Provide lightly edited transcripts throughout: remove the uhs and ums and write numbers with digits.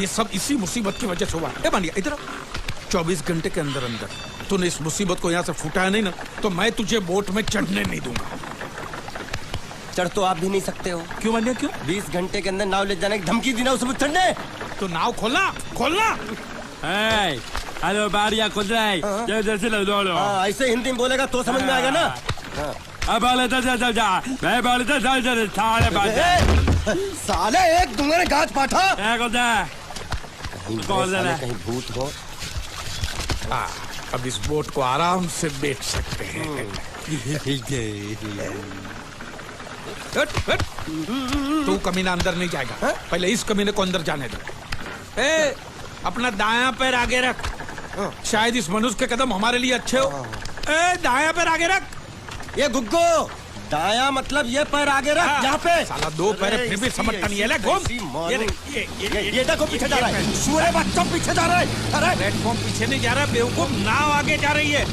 ये सब इसी मुसीबत की वजह से हुआ। मानिया इधर 24 घंटे के अंदर अंदर तूने इस मुसीबत को यहाँ से फुटाया नहीं ना तो मैं तुझे बोट में चढ़ने नहीं दूंगा। चढ़ तो आप भी नहीं सकते हो। क्यों मानिया क्यों? 20 घंटे के अंदर नाव ले जाने की धमकी दी ना उसे मुझे चढ़ने। तो नाव खोलना खोलना। हेलो बारिया खुल रहा है। ऐसे हिंदी में बोलेगा तो समझ में आएगा ना। अब मैं साले एक दूंगे गाज पाठा। कहीं भूत हो। अब इस बोट को आराम से बेच सकते हैं। तू कमीना अंदर नहीं जाएगा। पहले इस कमीने को अंदर जाने दो। अपना दायां पैर आगे रख। शायद इस मनुष्य के कदम हमारे लिए अच्छे हो। दायां पैर आगे रख। ये गुग्गो दाया मतलब ये पैर आगे रख। यहाँ पे साला 2 पैर फिर भी समझता नहीं है। घूम। ये देखो पीछे जा रहा है। सूरे बच्चों पीछे जा रहा है। अरे प्लेटफॉर्म पीछे नहीं जा रहा बेवकूफ, नाव आगे जा रही है।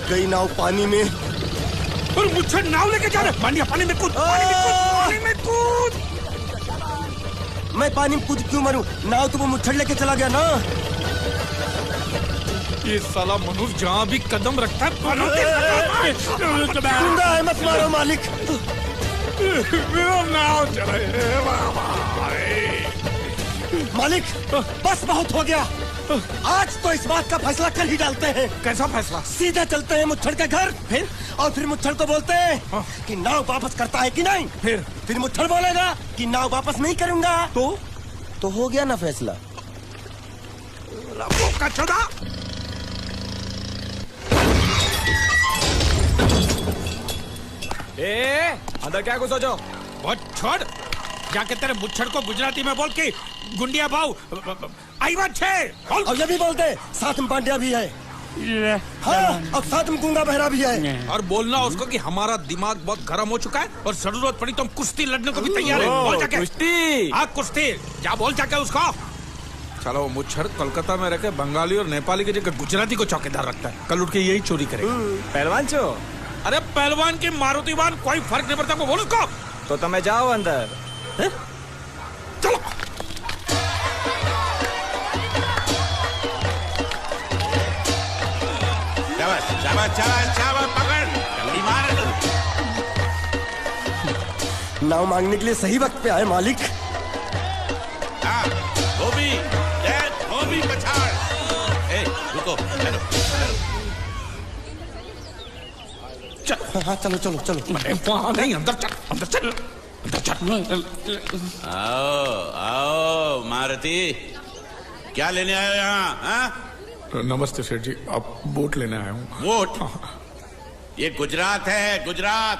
गई नाव पानी में और मुझे नाव लेके जा रहे। मानिया पानी में कूद। पानी में कूद। मैं पानी में कूद क्यों मरूं? नाव तो वो मुच्छड़ लेके चला गया ना। ये साला मनुष्य जहाँ भी कदम रखता है गुंडा है, मत मारो मालिक। नाव चले मालिक बस बहुत हो गया। आज तो इस बात का फैसला कर ही डालते हैं। कैसा फैसला? सीधे चलते हैं मुच्छड़ के घर। फिर मुच्छड़ को बोलते हैं कि नाव वापस करता है कि नहीं। फिर मुच्छड़ बोलेगा कि नाव वापस नहीं करूंगा। तो हो गया ना फैसला। अंदर क्या घुसो जो? बहुत छोड़। जाके तेरे मुच्छड़ को गुजराती में बोल के गुंडिया भाव आई बात छे। और ये भी बोलते साथ में पांड्या भी है। हाँ, और साथ में गूंगा बहरा भी है। और बोलना उसको कि हमारा दिमाग बहुत गर्म हो चुका है और जरूरत पड़ी तो हम कुश्ती लड़ने को भी तैयार है। बोल जाके कुश्ती। हाँ कुश्ती जा बोल जाके उसको। चलो वो मुच्छड़ कोलकाता में रहकर बंगाली और नेपाली की जगह गुजराती को चौकीदार रखता है। कल उठ के यही चोरी करेगा। पहलवान छो? अरे पहलवान की मारुति वाहन कोई फर्क नहीं पड़ता। बोल उसको। तो તમે जाओ अंदर। चलो पकड़ मार। नाव मांगने के लिए सही वक्त पे आए मालिक। धोबी पछाड़। रुको हाँ चलो चलो चलो। वहाँ नहीं, अंदर चल अंदर चल अंदर चल। आओ मारुति, क्या लेने आए हो यहाँ? नमस्ते सेठ जी, आप बोट लेने आया हूँ। बोट? ये गुजरात है, गुजरात।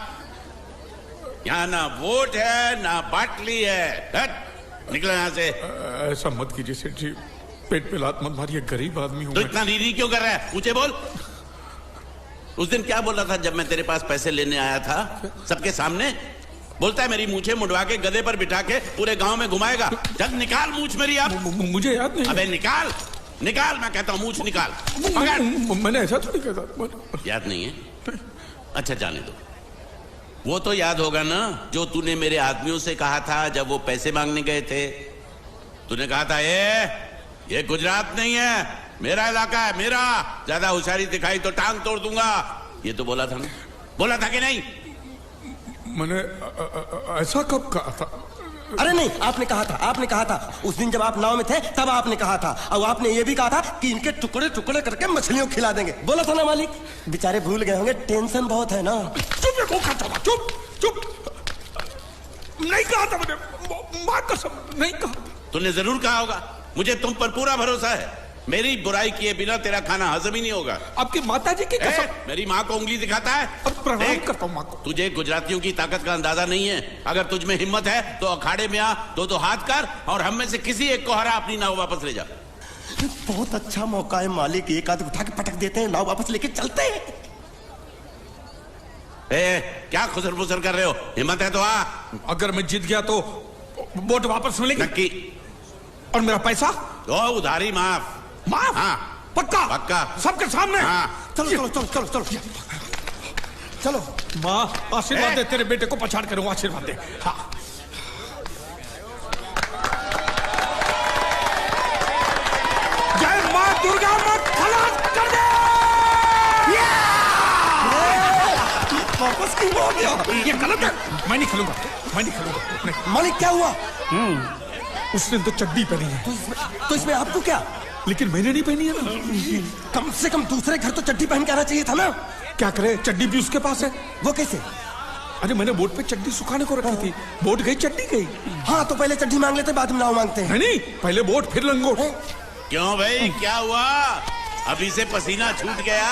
यहाँ ना बोट है ना बाटली है। निकलो यहाँ से। ऐसा मत कीजिए सेठ जी, पेट पे लात मत मारिए, गरीब आदमी हूँ। तो इतना रीरी क्यों कर रहा है? पूछे बोल। उस दिन क्या बोला था जब मैं तेरे पास पैसे लेने आया था सबके सामने? बोलता है मेरी मूछें मुंडवा के गधे पर बिठा के पूरे गांव में घुमाएगा। जब निकाल मूछ मेरी। अब मुझे याद नहीं। अबे निकाल निकाल, मैं कहता हूँ मूछ निकाल। मैंने ऐसा थोड़ी कहता। याद नहीं है? अच्छा जाने दो। वो तो याद होगा ना जो तूने मेरे आदमियों से कहा था जब वो पैसे मांगने गए थे। तूने कहा था ये गुजरात नहीं है, मेरा इलाका है, मेरा। ज्यादा होशियारी दिखाई तो टांग तोड़ दूंगा। ये तो बोला था ना? बोला था कि नहीं? मैंने ऐसा कब कहा था? अरे नहीं, आपने कहा था उस दिन जब आप नाव में थे तब आपने कहा था। और आपने ये भी कहा था कि इनके टुकड़े टुकड़े करके मछलियों खिला देंगे। बोला था ना मालिक? बेचारे भूल गए होंगे, टेंशन बहुत है ना। चुप चुप। नहीं कहा था मैंने, मां कसम नहीं कहा। तूने जरूर कहा होगा। मुझे तुम पर पूरा भरोसा है। मेरी बुराई किए बिना तेरा खाना हजम ही नहीं होगा। आपकी माता जी की कसम। मेरी माँ को उंगली दिखाता है। अब प्रणाम करता हूँ माँ को। तुझे गुजरातियों की ताकत का अंदाजा नहीं है। अगर तुझ में हिम्मत है तो अखाड़े में आ, दो हाथ कर और हम में से किसी एक को हरा अपनी नाव वापस ले जा। बहुत अच्छा मौका है मालिक, एक आदमी उठा के पटक देते हैं, नाव वापस लेके चलते हैं। क्या खुसर फुसर कर रहे हो? हिम्मत है तो आ। अगर मैं जीत गया तो बोट वापस मिलेगी? नक्की। और मेरा पैसा? तो उधारी माफ। माफ? हाँ पक्का? पक्का। सबके सामने? हाँ। चलो चलो चलो चलो चलो। चलो। माँ आशीर्वाद दे, तेरे बेटे को पछाड़ कर आशीर्वाद दे। हाँ जय माँ दुर्गा, मत खलास कर दे। वापस क्यों हो गया? ये गलत है, मैं नहीं खेलूंगा, मैं नहीं खेलूंगा नहीं। मालिक क्या हुआ? उसने तो चड्डी पहनी है, तो इसमें आपको क्या? लेकिन मैंने नहीं पहनी है ना। कम से कम दूसरे घर तो चड्डी पहन के आना चाहिए था ना। क्या करे, चड्डी भी उसके पास है। वो कैसे? अरे मैंने बोट पे चड्डी सुखाने को रखी थी, बोट गई चड्डी गई। हाँ तो पहले चड्डी मांग लेते, बाद में नाव मांगते हैं। नहीं, पहले बोट फिर लंगोट। क्यों भाई, क्या हुआ? अभी से पसीना छूट गया?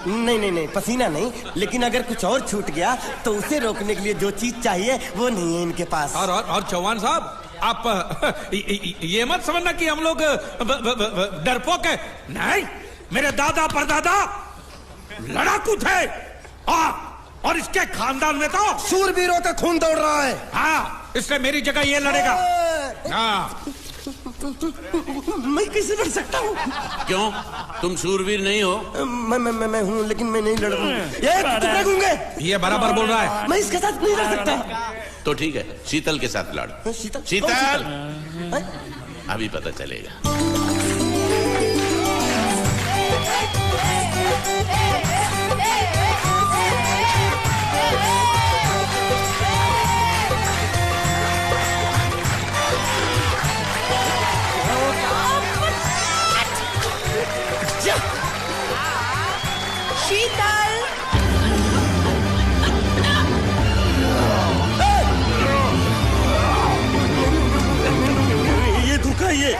नहीं नहीं नहीं, पसीना नहीं, लेकिन अगर कुछ और छूट गया तो उसे रोकने के लिए जो चीज चाहिए वो नहीं है इनके पास। और चौहान साहब, आप ये मत समझना कि हम लोग डरपोक है। नहीं, मेरे दादा परदादा लड़ाकू थे, और इसके खानदान में तो शूरवीरों का खून दौड़ रहा है। हाँ, इसलिए मेरी जगह ये लड़ेगा। हाँ। मैं कैसे लड़ सकता हूँ? क्यों, तुम शूरवीर नहीं हो? मैं हूँ, लेकिन मैं नहीं लड़ रहा हूँ। ये गूंगे, ये बराबर बोल रहा है। मैं इसके साथ नहीं लड़ सकता। तो ठीक है, शीतल के साथ लड़। शीतल? शीतल, हैं? अभी पता चलेगा। शीतल, ये धोखा, ये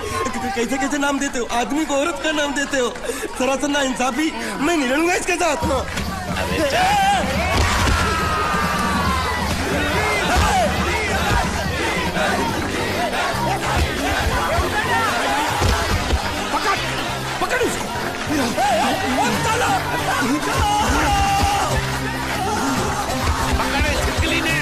कैसे कैसे नाम देते हो? आदमी को औरत का नाम देते हो, सरासर ना इंसाफी। मैं नहीं लड़ूंगा इसके साथ। अरे चल। पकड़ इसको। पकड़े छिपकली ने।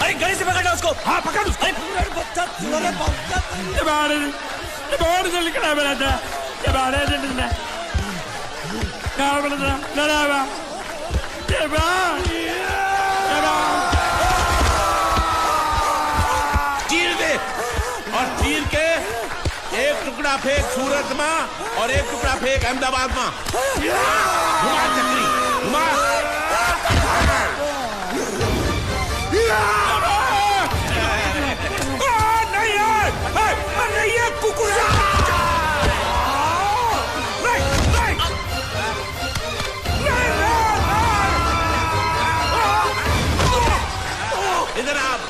अरे गले से पकड़ना उसको। हाँ पकड़ उसको। बाहर से लिखना बना था, बाहर से लिखना बना था, लड़ा चीर दे, और चीर के एक टुकड़ा फेंक सूरत में और एक टुकड़ा फेंक अहमदाबाद में। घुमा चक्री, घुमा। नहीं है कुकुर। इधर आप।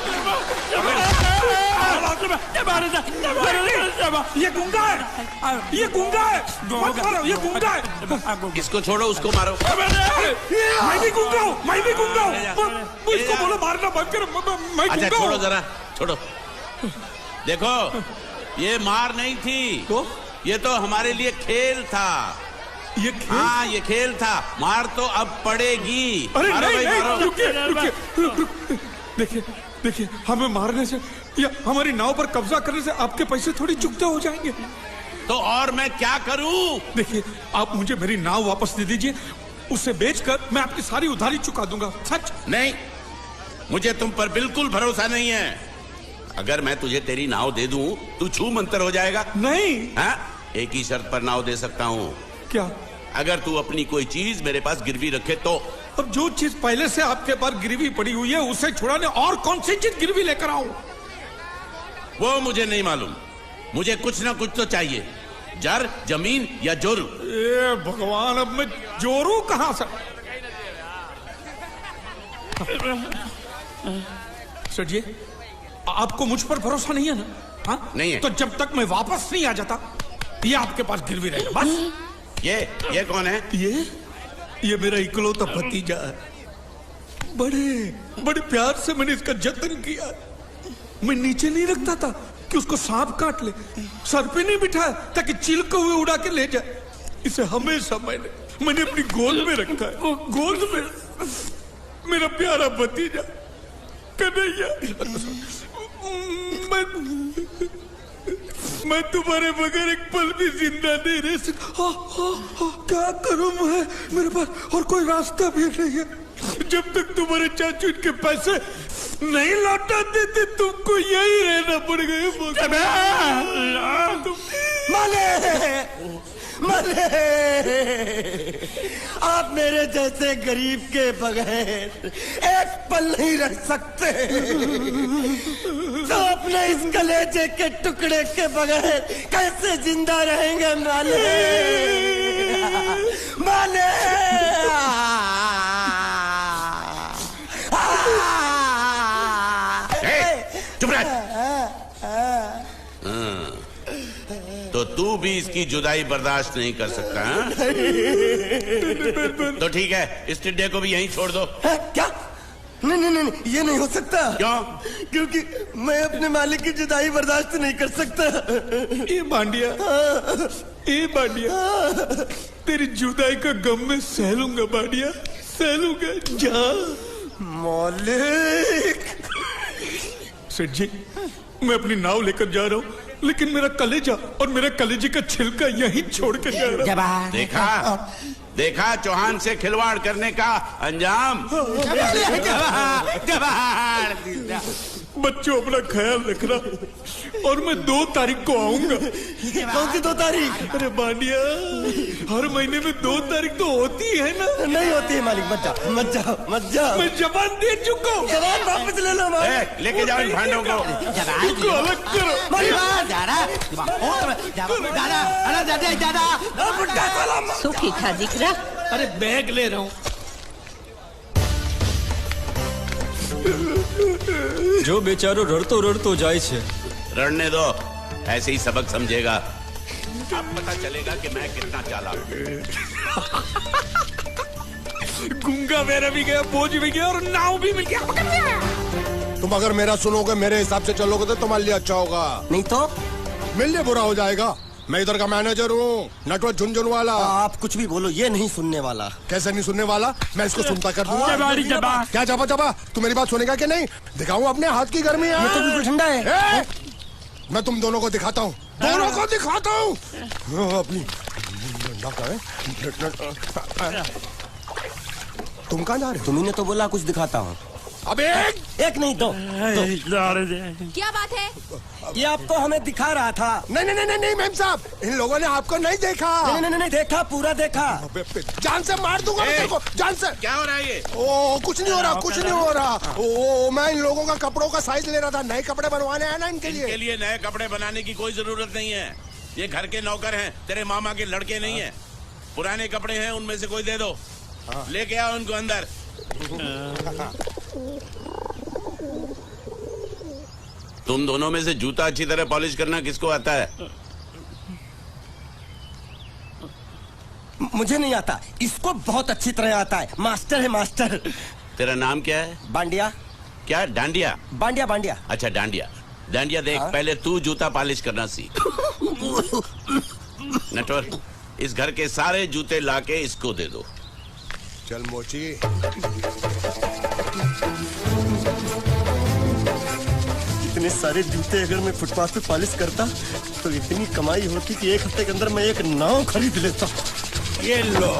ये गुंगा है, ये गुंगा है, मत मारो, ये गुंगा है। इसको छोड़ो, उसको मारो। मैं भी गुंगा हूँ, मैं भी गुंगा हूँ। इसको बोलो मारना बंद करो, मैं अच्छा गुंगा छोड़ो, हूँ। जरा छोड़ो। देखो, ये मार नहीं थी, तो ये तो हमारे लिए खेल था। ये खेल? हाँ, ये खेल था। मार तो अब पड़ेगी। अरे मारो नहीं, भाई, नहीं, मारो। रुकिए, रुकिए, रुक। देखिए, देखिए, हमें मारने से या हमारी नाव पर कब्जा करने से आपके पैसे थोड़ी चुकते हो जाएंगे। तो और मैं क्या करूं? देखिए, आप मुझे मेरी नाव वापस दे दीजिए, उसे बेचकर मैं आपकी सारी उधारी चुका दूंगा। सच? नहीं, मुझे तुम पर बिल्कुल भरोसा नहीं है। अगर मैं तुझे तेरी नाव दे दूं, तू छू मंतर हो जाएगा। नहीं। हाँ? एक ही शर्त पर नाव दे सकता हूँ। क्या? अगर तू अपनी कोई चीज मेरे पास गिरवी रखे तो। अब जो चीज पहले से आपके पास गिरवी पड़ी हुई है उसे छुड़ाने और कौन सी चीज गिरवी लेकर आऊं? वो मुझे नहीं मालूम। मुझे कुछ ना कुछ तो चाहिए, जर, जमीन या जोरू। ए भगवान, अब मैं जोरू कहां से? सर जी, आपको मुझ पर भरोसा नहीं है ना? हाँ? नहीं है। तो जब तक मैं वापस नहीं आ जाता, ये आपके पास गिरवी रहेगा बस। ये कौन है? ये मेरा इकलौता भतीजा है। बड़े बड़े प्यार से मैंने इसका जतन किया। मैं नीचे नहीं रखता था कि उसको सांप काट ले, सर पे नहीं बिठाया ताकि चिलके हुए उड़ा के ले जाए। इसे हमेशा मैंने अपनी गोद में रखा है। गोद में मेरा प्यारा भतीजा कन्हैया। मैं तुम्हारे बगैर एक पल भी जिंदा नहीं रह सकता। क्या करूं मैं? मेरे पास और कोई रास्ता भी नहीं है। जब तक तुम्हारे चाचू इनके पैसे नहीं लौटा देते तुमको यही रहना पड़ेगा। माले, आप मेरे जैसे गरीब के बगैर एक पल नहीं रह सकते, तो अपने इस कलेजे के टुकड़े के बगैर कैसे जिंदा रहेंगे माले? माले, चुप रह। तो तू भी इसकी जुदाई बर्दाश्त नहीं कर सकता हाँ? तो ठीक है, इस टिड्डे को भी यहीं छोड़ दो। क्या? नहीं, ये नहीं हो सकता। क्यों? क्योंकि मैं अपने मालिक की जुदाई बर्दाश्त नहीं कर सकता। ये बांडिया, तेरी जुदाई का गम में सह लूंगा बांडिया, सह लूंगा। जा मालिक। सेठ जी, मैं अपनी नाव लेकर जा रहा हूँ, लेकिन मेरा कलेजा और मेरा कलेजे का छिलका यहीं छोड़ कर जा रहा हूँ। देखा चौहान से खिलवाड़ करने का अंजाम। बच्चों, अपना ख्याल रखना, और मैं 2 तारीख को आऊंगा। कौन सी 2 तारीख? अरे बांडिया, हर महीने में 2 तारीख तो होती है ना? नहीं होती है मालिक, मत जाओ। मैं जबान दे चुका हूँ। जबान वापस ले लो मालिक। लेके जाओ इन भांडों को। इनको अलग करो। सुखी था दिखरा। अरे बैग ले रहा हूँ। जो बेचारो रड़तो जाए छे। रड़ने दो, ऐसे ही सबक समझेगा। अब पता चलेगा कि मैं कितना चालाक हूँ। गुंगा मेरा भी गया, बोझ भी गया और नाव भी मिल गया। तुम अगर मेरा सुनोगे, मेरे हिसाब से चलोगे तो तुम्हारे लिए अच्छा होगा, नहीं तो मेरे लिए बुरा हो जाएगा। मैं इधर का मैनेजर हूँ, नटवर झुनझुनवाला। आप कुछ भी बोलो, ये नहीं सुनने वाला। कैसे नहीं सुनने वाला? मैं इसको सुनता कर दूंगा। क्या जबा? तू मेरी बात सुनेगा कि नहीं? दिखाऊं अपने हाथ की गर्मी? ये तो बिल्कुल ठंडा है। मैं तुम दोनों को दिखाता हूँ, अपनी। तुम कहाँ जा रहे हो? तुम्ही तो बोला कुछ दिखाता हूँ। अब एक नहीं, 2। क्या बात है? ये आपको हमें दिखा रहा था। नहीं मेम साहब, इन लोगों ने आपको नहीं देखा। नहीं, देखा, पूरा देखा। जान से मार दूंगा तेरे को, जान से। क्या हो रहा है ये? ओ कुछ नहीं हो रहा। ओ मैं इन लोगों का कपड़ों का साइज ले रहा था, नए कपड़े बनवाने आया ना इनके लिए। नए कपड़े बनाने की कोई जरूरत नहीं है। ये घर के नौकर हैं, तेरे मामा के लड़के नहीं हैं। पुराने कपड़े हैं, उनमें से कोई दे दो। लेके आओ उनको अंदर। तुम दोनों में से जूता अच्छी तरह पॉलिश करना किसको आता है? मुझे नहीं आता, इसको बहुत अच्छी तरह आता है। मास्टर है, मास्टर। तेरा नाम क्या है? बांडिया। क्या? डांडिया? बांडिया। अच्छा, डांडिया देख, पहले तू जूता पॉलिश करना सीख। नटवर, इस घर के सारे जूते लाके इसको दे दो। चल मोची। इतने सारे जूते अगर मैं फुटपाथ पे पॉलिश करता तो इतनी कमाई होती कि 1 हफ्ते के अंदर मैं एक नाव खरीद लेता। ये लो।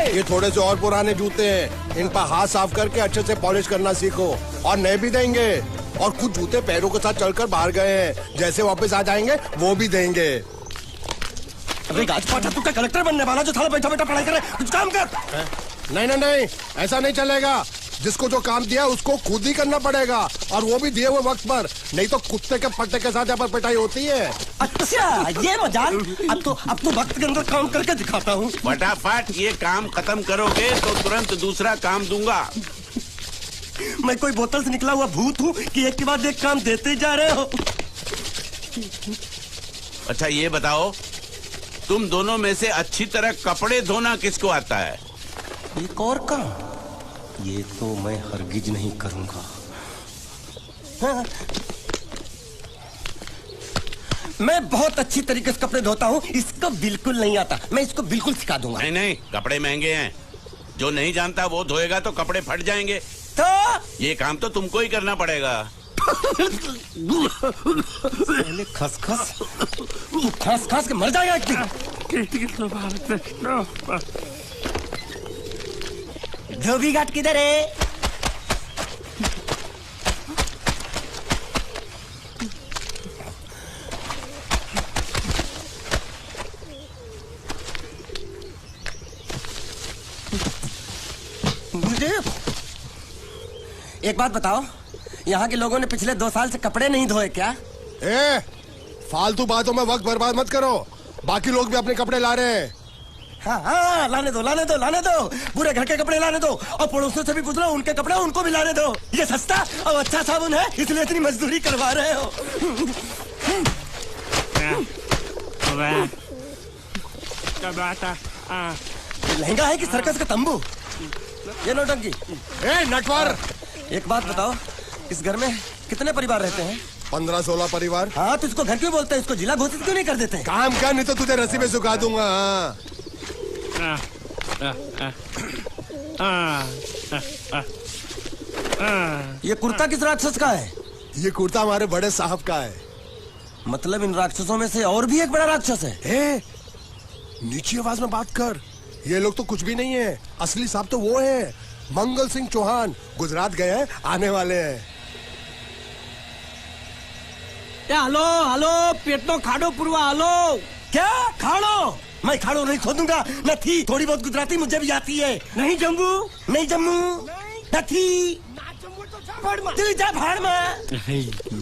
ये थोड़े से और पुराने जूते हैं, इन पर हाथ साफ करके अच्छे से पॉलिश करना सीखो, और नए भी देंगे। और कुछ जूते पैरों के साथ चलकर बाहर गए हैं, जैसे वापस आ जाएंगे वो भी देंगे। अरे गाजपाटा, तू क्या कलेक्टर बनने वाला जो थाला बैठा पढ़ाई करे? कुछ काम कर। नहीं, ऐसा नहीं चलेगा। जिसको जो काम दिया उसको खुद ही करना पड़ेगा, और वो भी दिए हुए वक्त पर, नहीं तो कुत्ते के पट्टे के साथ यहाँ पर पिटाई होती है। अच्छा, ये मजाक। अब तो वक्त के अंदर काम करके दिखाता हूँ। फटाफट ये काम खत्म करोगे तो तुरंत दूसरा काम दूंगा। मैं कोई बोतल से निकला हुआ भूत हूँ कि एक के बाद एक काम देते जा रहे हो? अच्छा ये बताओ, तुम दोनों में से अच्छी तरह कपड़े धोना किसको आता है? एक और काम? ये तो मैं हरगिज नहीं करूंगा। हाँ। मैं बहुत अच्छी तरीके से कपड़े धोता हूँ, इसको बिल्कुल नहीं आता। मैं इसको बिल्कुल सिखा दूंगा। नहीं, कपड़े महंगे हैं। जो नहीं जानता वो धोएगा तो कपड़े फट जाएंगे। तो ये काम तो तुमको ही करना पड़ेगा। पहले खसखस तू खास खास के मर जाएगा एक दिन। धोबी घाट किधर है? मुझे एक बात बताओ, यहाँ के लोगों ने पिछले 2 साल से कपड़े नहीं धोए क्या? ए, फालतू बातों में वक्त बर्बाद मत करो। बाकी लोग भी अपने कपड़े ला रहे हैं। हाँ, लाने दो लाने दो लाने दो, पूरे घर के कपड़े लाने दो, और पड़ोसियों से भी पूछ लो, उनके कपड़े उनको भी लाने दो। ये सस्ता और अच्छा साबुन है, इसलिए इतनी मजदूरी करवा रहे हो। लहंगा है कि सर्कस का तंबू? ये नौटंकी। ए नटवर, एक बात बताओ, इस घर में कितने परिवार रहते हैं? 15-16 परिवार। हाँ, तो इसको घर क्यों बोलते हैं? इसको जिला घोषित क्यों नहीं कर देते? काम कर, नहीं तो तुझे रस्सी में सुखा दूंगा। ये कुर्ता किस राक्षस का है? ये कुर्ता हमारे बड़े साहब का है। मतलब इन राक्षसों में से और भी एक बड़ा राक्षस है? ए, नीची आवाज में बात कर। ये लोग तो कुछ भी नहीं है, असली साहब तो वो है, मंगल सिंह चौहान। गुजरात गए हैं, आने वाले हैं। હાલો હાલો પેટનો ખાડો પૂરવા હાલો. क्या खाड़ो? मैं खाड़ो नहीं खोदूंगा। न थी, थोड़ी बहुत गुजराती मुझे भी आती है। नहीं जम्मू, नहीं जम्मू, न थी। तू जा भाड़ में।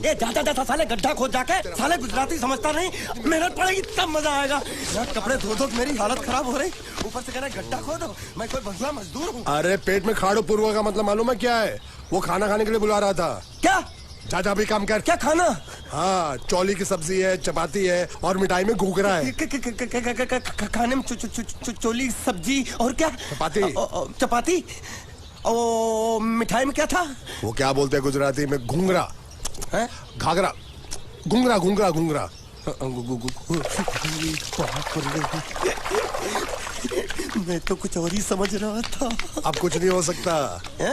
ये जाता जाता साले गड्ढा खोद जाके साले गुजराती समझता नहीं, मेहनत पड़ेगी तब मजा आएगा। यार कपड़े धो धो मेरी हालत खराब हो रही, ऊपर से कह रहे गड्ढा खोदो। मैं कोई बंगला मजदूर हूँ? अरे पेट में खाड़ो पूर्वा का मतलब मालूम है क्या है? वो खाना खाने के लिए बुला रहा था। क्या? जा भी काम कर। क्या खाना? हाँ, चौली की सब्जी है, चपाती है और मिठाई में घूघरा है। खाने में चोली सब्जी और क्या? चपाती। चपाती। ओ मिठाई में क्या था? वो क्या बोलते हैं गुजराती में? घूंघरा है, घाघरा, घूंघरा घूंघरा घूंघरा। मैं तो कुछ और ही समझ रहा था। अब कुछ नहीं हो सकता है?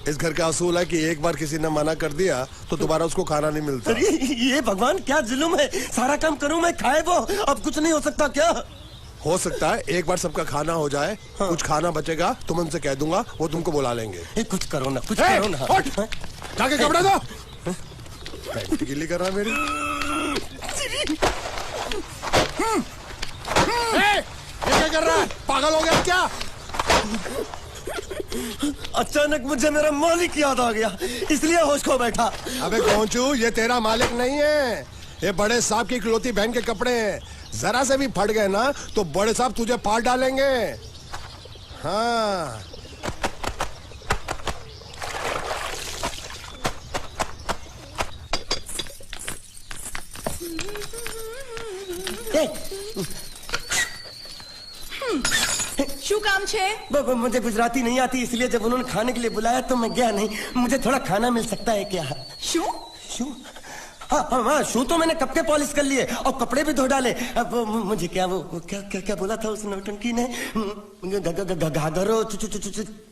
इस घर का असूल है कि एक बार किसी ने मना कर दिया तो दोबारा उसको खाना नहीं मिलता। अरे ये भगवान क्या जुल्म है, सारा काम करूं मैं, खाए वो। अब कुछ नहीं हो सकता क्या? हो सकता है एक बार सबका खाना हो जाए। हाँ। कुछ खाना बचेगा तो मैं उनसे कह दूंगा, वो तुमको बुला लेंगे। कुछ करो ना, कुछ करो ना। जाके कपड़ा दो। पैंट गीली कर रहा मेरी। ये क्या कर रहा है? पागल हो गया क्या? अचानक मुझे मेरा मालिक याद आ गया, इसलिए होश खो बैठा। अबे पहुंचू, ये तेरा मालिक नहीं है, ये बड़े साहब की इकलौती बहन के कपड़े हैं। जरा से भी फट गए ना तो बड़े साहब तुझे फाड़ डालेंगे। हाँ, શું કામ છે? मुझे गुजराती नहीं आती, इसलिए जब उन्होंने खाने के लिए बुलाया तो मैं गया नहीं। मुझे थोड़ा खाना मिल सकता है क्या? શું? शू? हाँ, शू तो मैंने कब के पॉलिश कर लिए और कपड़े भी धो डाले। अब मुझे क्या वो क्या क्या क्या बोला था उस नौटंकी ने? घाघरो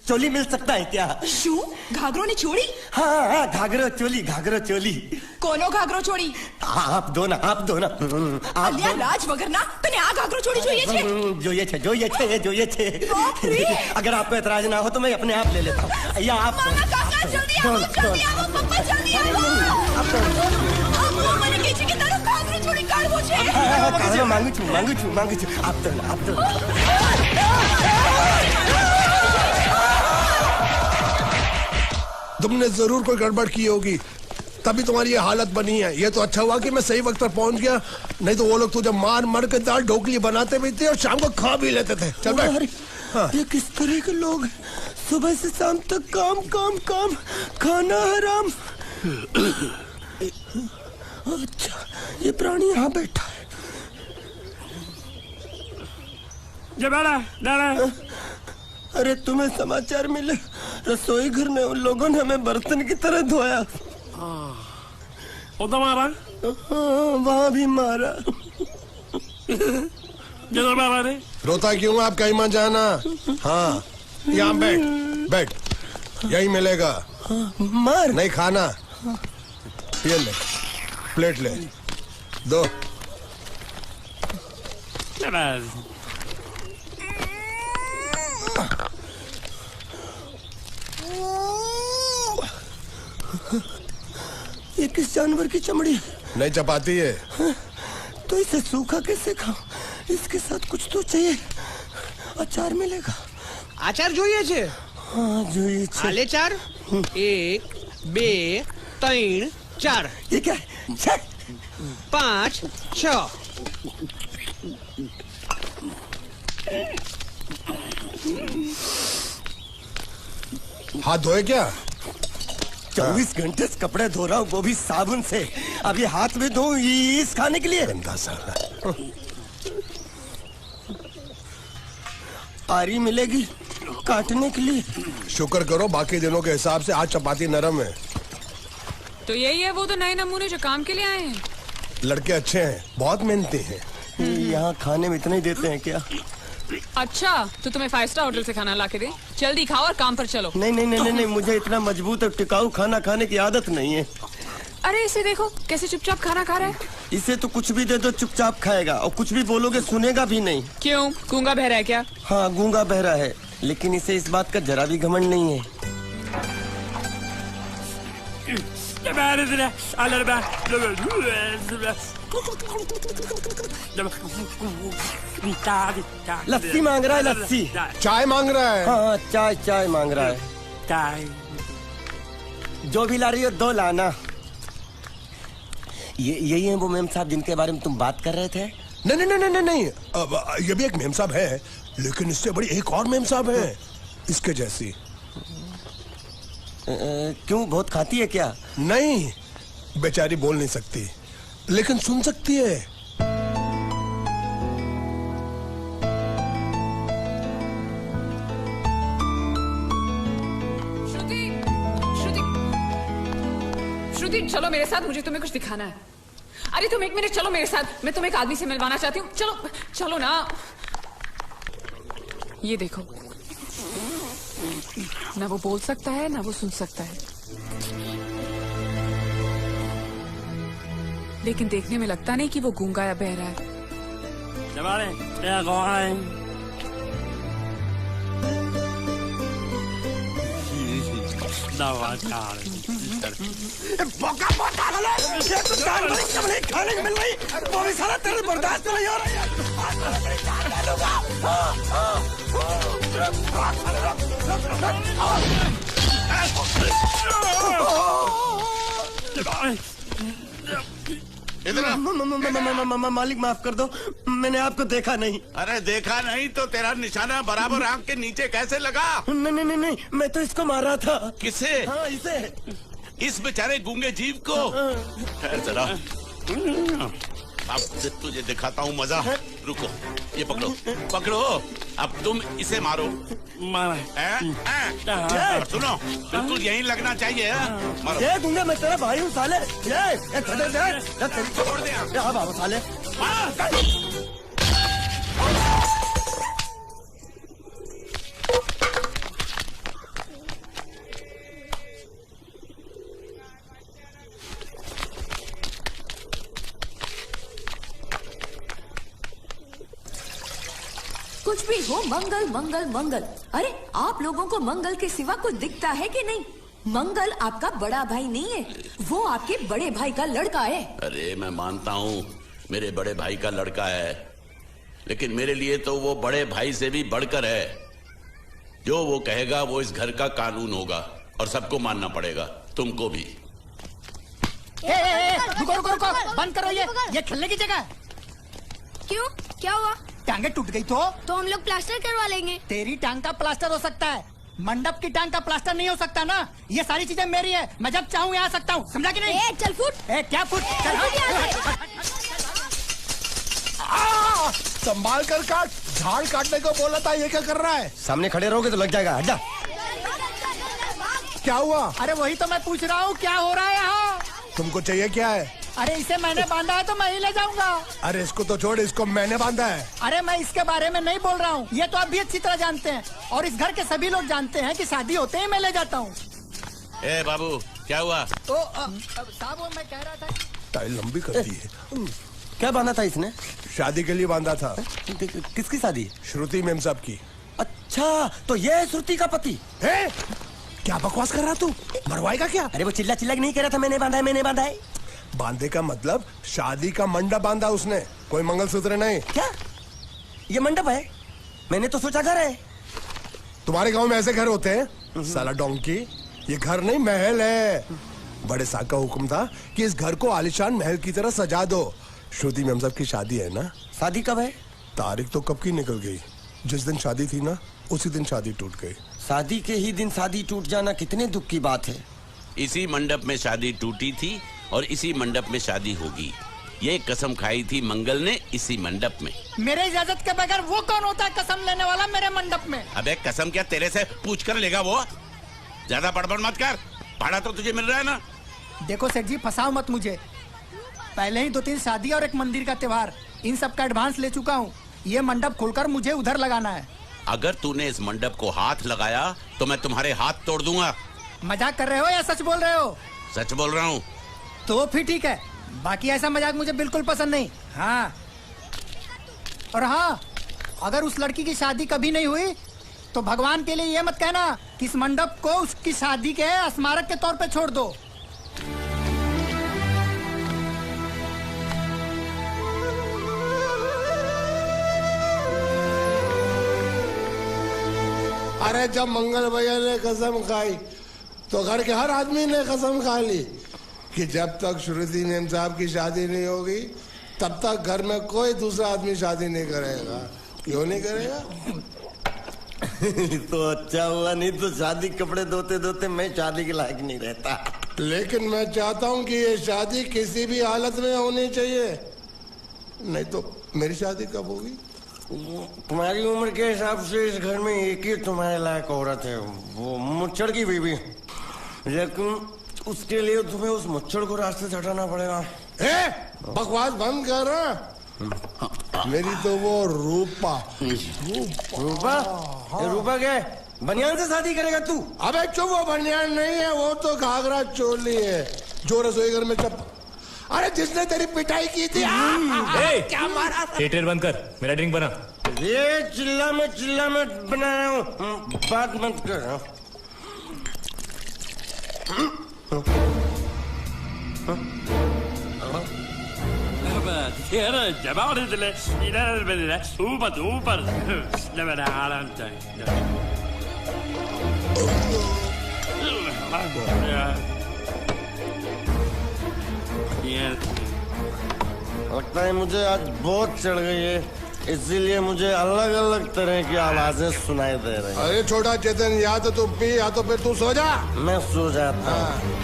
चोली मिल सकता है क्या? શું? ઘાઘરો ને છોડી? हाँ, घाघरो चोली, घाघरो चोली। કોનો ઘાઘરો છોડી? आप दो ना, आप दो ना। અલ્યા લાજ વગરના તને આ ઘાઘરો છોડી જોઈએ છે? જોઈએ છે। अगर आपको एतराज ना हो तो मैं अपने आप ले लेता हूँ। या आप મામા કાકા જલ્દી આવો, જલ્દી આવો, પપ્પા જલ્દી આવો। અમ્મુ મને કહે છે કે તારો ઘાઘરો છોડી કાઢવો છે। मांगू छू। आप दो ना, आप दो। तुमने जरूर कोई गड़बड़ की होगी, तभी तुम्हारी ये हालत बनी है। ये तो अच्छा हुआ कि मैं सही वक्त पर पहुंच गया, नहीं तो वो लोग तुझे मार के दाल ढोकली बनाते भी थे और शाम को खा भी लेते थे। चल बैठ। हाँ। ये किस तरह के लोग हैं? सुबह से शाम तक काम काम काम, खाना हराम। अच्छा, ये प्राणी यहाँ बैठा है। अरे तुम्हें समाचार मिले? रसोई घर में उन लोगों ने हमें बर्तन की तरह धोया। तो मारा? हाँ, वहाँ भी मारा। रोता क्यों? आप कहीं मत जाना। हाँ, यहाँ बैठ, यही मिलेगा। मार नहीं खाना। ये ले, प्लेट ले, दो। ये किस जानवर की चमड़ी? नहीं चपाती है। तो इसे सूखा कैसे खाऊं? इसके साथ कुछ तो चाहिए। अचार मिलेगा? આચાર જોઈએ છે? हाँ જોઈએ છે। આલે ચાર 1 2 3 4 ये क्या है? छे! 5 6 हाथ धोए क्या? 24 घंटे से कपड़े धो रहा हूँ, वो भी साबुन से। अब ये हाथ में धो इस खाने के लिए? गंदा साला। आरी मिलेगी काटने के लिए? शुक्र करो बाकी दिनों के हिसाब से आज चपाती नरम है। तो यही है वो तो नए नमूने जो काम के लिए आए हैं। लड़के अच्छे हैं, बहुत मेहनती हैं। यहाँ खाने में इतना ही देते हैं क्या? अच्छा तो तुम्हें 5 स्टार होटल से खाना ला के दे। जल्दी खाओ और काम पर चलो। नहीं नहीं नहीं नहीं, नहीं मुझे इतना मजबूत और टिकाऊ खाना खाने की आदत नहीं है। अरे इसे देखो कैसे चुपचाप खाना खा रहा है। इसे तो कुछ भी दे दो चुपचाप खाएगा, और कुछ भी बोलोगे सुनेगा भी नहीं। क्यों गूंगा बहरा है क्या? हाँ गूंगा बहरा है, लेकिन इसे इस बात का जरा भी घमंड नहीं है। लस्सी मांग रहा है, लस्सी। चाय मांग रहा है। हाँ चाय चाय मांग रहा है। ચાય जो भी ला रही हो 2 लाना। ये यही है वो मेम साहब जिनके बारे में तुम बात कर रहे थे? नहीं नहीं नहीं नहीं नहीं, अब ये भी एक मेम साहब है, लेकिन इससे बड़ी एक और मेम साहब है इसके जैसी। क्यों बहुत खाती है क्या? नहीं, बेचारी बोल नहीं सकती लेकिन सुन सकती है। श्रुति श्रुति श्रुति चलो मेरे साथ, मुझे तुम्हें कुछ दिखाना है। अरे तुम 1 मिनट चलो मेरे साथ, मैं तुम्हें एक आदमी से मिलवाना चाहती हूँ। चलो चलो ना। ये देखो, ना वो बोल सकता है ना वो सुन सकता है, लेकिन देखने में लगता नहीं कि वो गूंगा या बहरा है। खाने मिल रही, वो भी सारा तेरे बर्दाश्त नहीं हो रहा। मालिक माफ कर दो, मैंने आपको देखा नहीं। अरे देखा नहीं तो तेरा निशाना बराबर आंख के नीचे कैसे लगा? नहीं नहीं नहीं नहीं, मैं तो इसको मार रहा था। किसे? हाँ इसे। इस बेचारे गूंगे जीव को? ठहर जरा, अब तुझे दिखाता हूँ मजा। रुको, ये पकड़ो पकड़ो, अब तुम इसे मारो। सुनो, बिल्कुल यहीं लगना चाहिए। मारो। ये गूंगे मैं तेरा भाई हूँ साले। ये छोड़ दे। हाँ बाबा साले। कुछ भी हो मंगल मंगल मंगल। अरे आप लोगों को मंगल के सिवा कुछ दिखता है कि नहीं? मंगल आपका बड़ा भाई नहीं है, वो आपके बड़े भाई का लड़का है। अरे मैं मानता हूँ मेरे बड़े भाई का लड़का है, लेकिन मेरे लिए तो वो बड़े भाई से भी बढ़कर है। जो वो कहेगा वो इस घर का कानून होगा और सबको मानना पड़ेगा, तुमको भी। रुको रुको रुको, बंद करो ये खेलने की जगह। क्यों क्या हुआ? टांगे टूट गई तो हम लोग प्लास्टर करवा लेंगे। तेरी टांग का प्लास्टर हो सकता है, मंडप की टांग का प्लास्टर नहीं हो सकता ना। ये सारी चीजें मेरी है, मैं जब चाहूँ यहाँ आ सकता हूँ, समझा कि नहीं? चल फुट। क्या फुट? संभाल कर काट, झाड़ काटने को बोला था, ये क्या कर रहा है? सामने खड़े रहोगे तो लग जाएगा। हट जा। क्या हुआ? अरे वही तो मैं पूछ रहा हूँ, क्या हो रहा है यहाँ? तुमको चाहिए क्या है? अरे इसे मैंने बांधा है तो मैं ही ले जाऊंगा। अरे इसको तो छोड़, इसको मैंने बांधा है। अरे मैं इसके बारे में नहीं बोल रहा हूँ, ये तो आप भी अच्छी तरह जानते हैं और इस घर के सभी लोग जानते हैं कि शादी होते ही मैं ले जाता हूँ। ए बाबू, क्या हुआ? साहब वो मैं कह रहा था टाइल लंबी कर दी है। क्या बांधा था इसने? शादी के लिए बांधा था। किसकी शादी? श्रुति मेम साहब की। अच्छा, तो ये है श्रुति का पति है? क्या बकवास कर रहा तू? मरवाएगा क्या? अरे वो चिल्ला चिल्ला नहीं कह रहा था मैंने बांधा है, मैंने बांधा है। बांधे का मतलब शादी का मंडप बांधा उसने, कोई मंगलसूत्र नहीं। क्या ये मंडप है? मैंने तो सोचा घर है। तुम्हारे गांव में ऐसे घर होते हैं? साला डोंकी, ये घर नहीं महल है। बड़े साहब का हुक्म था कि इस घर को आलीशान महल की तरह सजा दो। श्रुति मेम साहब की शादी है ना? शादी कब है? तारीख तो कब की निकल गई। जिस दिन शादी थी ना, उसी दिन शादी टूट गई। शादी के ही दिन शादी टूट जाना कितने दुख की बात है। इसी मंडप में शादी टूटी थी और इसी मंडप में शादी होगी। ये कसम खाई थी मंगल ने इसी मंडप में। मेरे इजाजत के बगैर वो कौन होता है कसम लेने वाला मेरे मंडप में? अबे कसम क्या तेरे से पूछ कर लेगा वो? ज्यादा बड़बड़ मत कर, भाड़ा तो तुझे मिल रहा है ना। देखो सेठ जी, फंसाओ मत मुझे। पहले ही 2-3 शादी और एक मंदिर का त्योहार, इन सब का एडवांस ले चुका हूँ। ये मंडप खोलकर मुझे उधर लगाना है। अगर तूने इस मंडप को हाथ लगाया तो मैं तुम्हारे हाथ तोड़ दूंगा। मजाक कर रहे हो या सच बोल रहे हो? सच बोल रहा हूँ। तो फिर ठीक है, बाकी ऐसा मजाक मुझे बिल्कुल पसंद नहीं। हाँ, और हाँ, अगर उस लड़की की शादी कभी नहीं हुई तो भगवान के लिए ये मत कहना कि इस मंडप को उसकी शादी के स्मारक के तौर पे छोड़ दो। अरे जब मंगल भैया ने कसम खाई तो घर के हर आदमी ने कसम खा ली कि जब तक श्रुति मेम साहब की शादी नहीं होगी तब तक घर में कोई दूसरा आदमी शादी नहीं करेगा। क्यों नहीं करेगा? तो अच्छा हुआ, नहीं तो शादी कपड़े धोते धोते मैं शादी के लायक नहीं रहता। लेकिन मैं चाहता हूँ कि ये शादी किसी भी हालत में होनी चाहिए, नहीं तो मेरी शादी कब होगी? तुम्हारी उम्र के हिसाब से इस घर में एक ही तुम्हारे लायक औरत है, वो मुच्छड़ की बीवी। लेकिन उसके लिए तुम्हें उस मुच्छड़ को रास्ते से हटाना पड़ेगा। बकवास बंद कर रहा। मेरी तो वो रूपा। रूपा? रूपा क्या बनियान से शादी करेगा तू? अबे चुप, वो बनियान नहीं है, वो तो घाघरा चोली है जो रसोई घर में चप। अरे जिसने तेरी पिटाई की थी। क्या मारा? थिएटर बंद कर, मेरा ड्रिंक बना। ये चिल्ला में बना रहा हूँ, बात मत कर। लगता है मुझे आज बहुत चढ़ गई है, इसीलिए मुझे अलग अलग तरह की आवाजें सुनाई दे रही हैं। अरे छोटा चेतन, या तो तू पी या तो फिर तू सो जा। मैं सो जाता हूँ।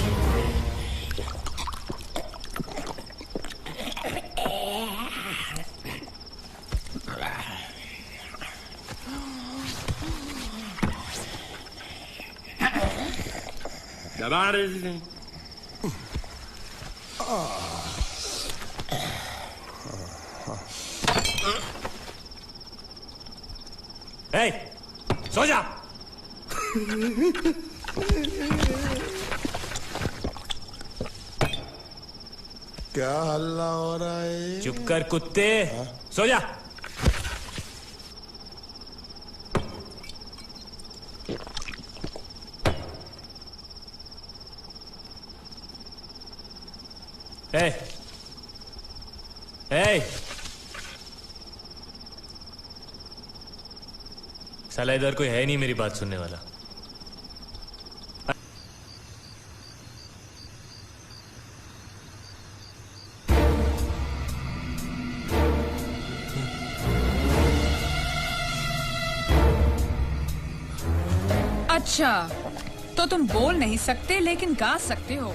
सो जा। क्या हल्ला हो रहा है? चुप कर कुत्ते, सो जा। साला इधर कोई है नहीं मेरी बात सुनने वाला। अच्छा, तो तुम बोल नहीं सकते लेकिन गा सकते हो।